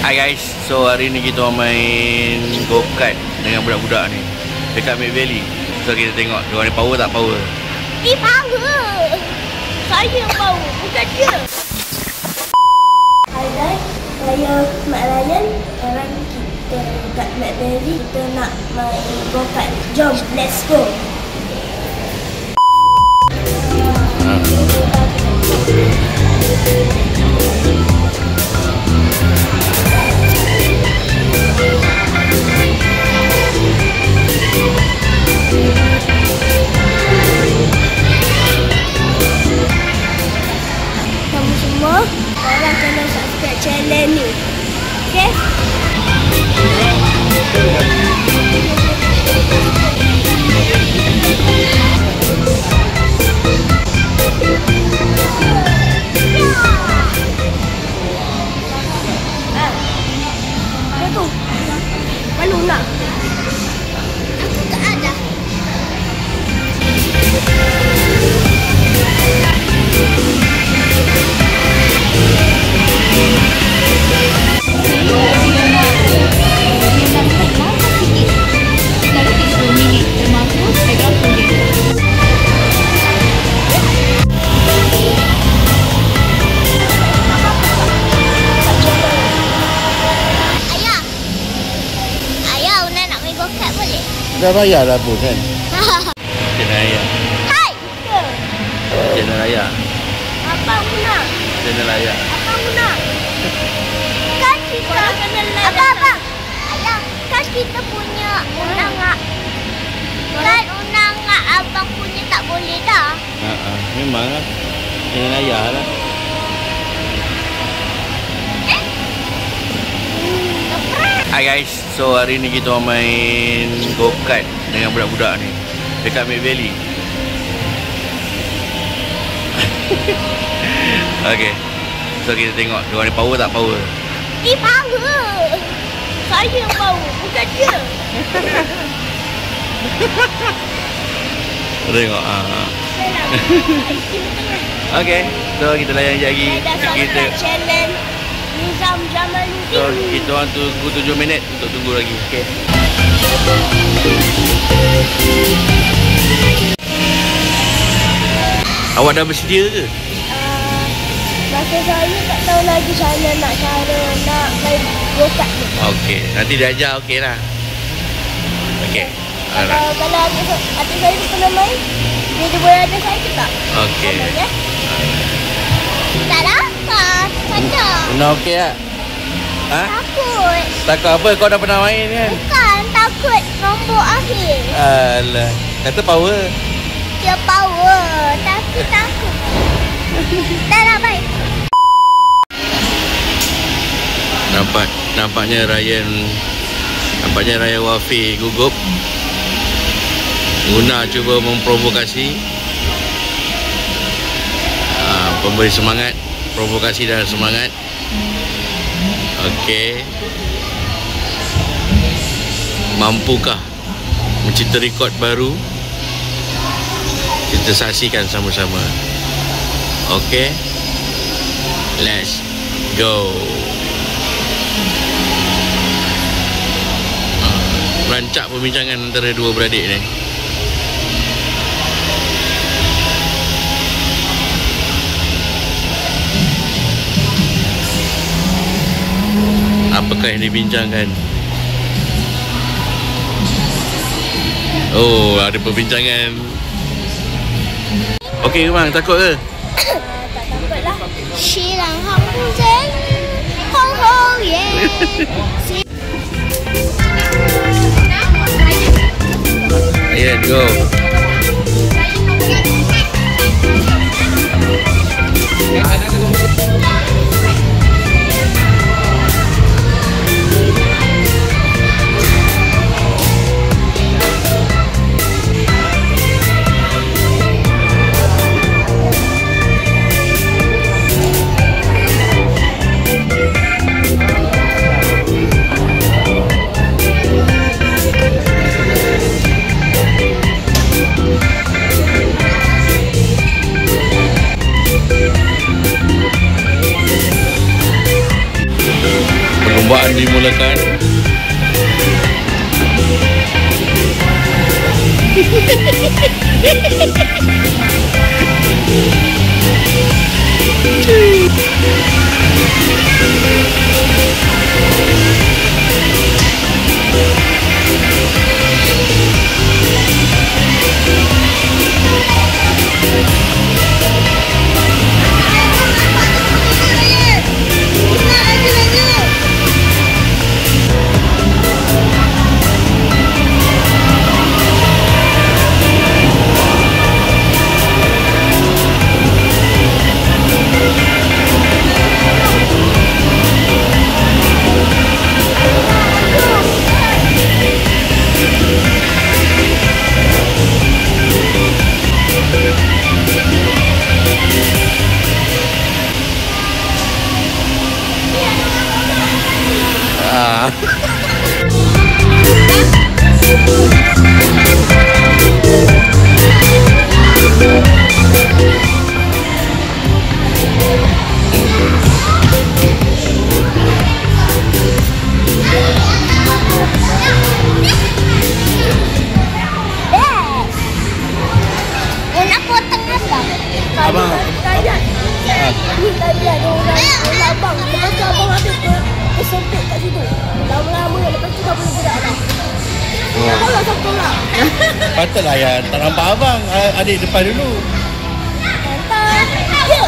Hai guys, so hari ni kita main go-kart dengan budak-budak ni dekat Mid Valley. So kita tengok diorang ni power tak power. Power. Saya yang power, bukan dia. Hai guys, saya Mak Ryan. Sekarang kita dekat Mid Valley, kita nak main go-kart. Jom, let's go. Kamu semua, korang kena subscribe channel ni. Okay? Malu nak? Aku tak ada. Dah bayar dah pun kan? Channel Raya. Hai! Channel Raya. Apa guna? Channel Raya. Apa guna? Kan kita Abang. Ayah, kan kita punya undang tak? Kan undang tak abang punya tak boleh dah. Memang lah. Channel Raya lah. Hai guys, so hari ni kita main go-kart dengan budak-budak ni dekat Mid Valley. Okay, so kita tengok diorang ni power tak power. Power. Saya yang power, bukan dia. Tengok Okay, so kita layan sekejap lagi. Saya dah subscribe channel Nizam Jamaluddin. So kita orang tunggu 7 minit untuk tunggu lagi. Okay. Awak dah bersedia ke? Masa saya tak tahu lagi cara nak main go-kart ni. Okey, nanti dia ajar okey lah. Okey. Kalau adik saya pernah main, dia boleh ajar saya ke tak? Okey. Ya? Tak dapat. Macam. Pernah okey tak? Ha? Takut. Takut apa? Kau dah pernah main kan? Bukan, takut nombor akhir. Alah, kata power. Dia power, tapi takut. Tak nak baik. Nampaknya Ryan Wafi gugup. Guna cuba memprovokasi. Pemberi semangat, provokasi dan semangat. Okey. Mampukah mencipta rekod baru? Kita saksikan sama-sama. Okey. Let's go. Rancak perbincangan antara dua beradik ni. Apakah yang dibincangkan? Oh, ada perbincangan. Okey, bang, takut ke? Tak takut lah. Silang hong zeng, hong hong ye. Ayan, go. Perlombaan dimulakan. Abang. Tadi ada orang bola abang. Lepas tu abang habis kesempit kat situ. Lama-lama lepas tu dah boleh gerak dah. Abang lah satu lah. Patutlah ya, tak nampak abang. Adik depan dulu. Ya, anak ada.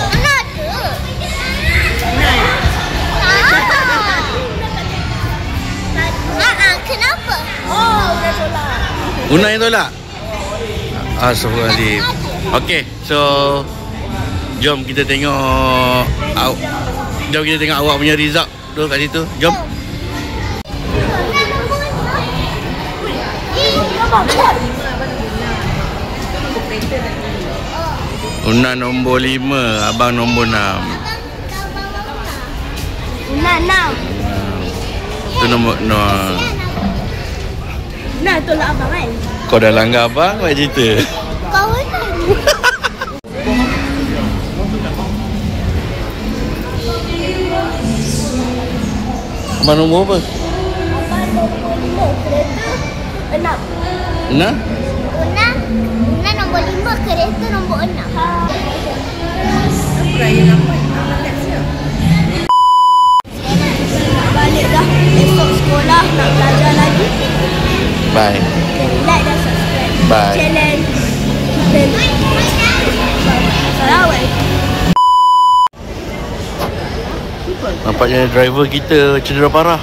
Kenapa? Oh, udah tolak. Una yang tolak? Astagfirullahaladzim. Okey, so jom kita tengok awak punya result tu kat situ. Jom. Una nombor 5, abang nombor 6. Una 6. Tu nombor 6. Nah, tolak abang kan? Kau dah langgar abang, buat cerita. Kawan kan? Abang nombor apa? Abang nombor 5, kereta 6. Una? Una nombor 5, kereta nombor 6. Balik dah. Esok sekolah nak belajar lagi. Bye. Like dan subscribe. Bye. Channel Sarawak. Nampaknya driver kita cedera parah.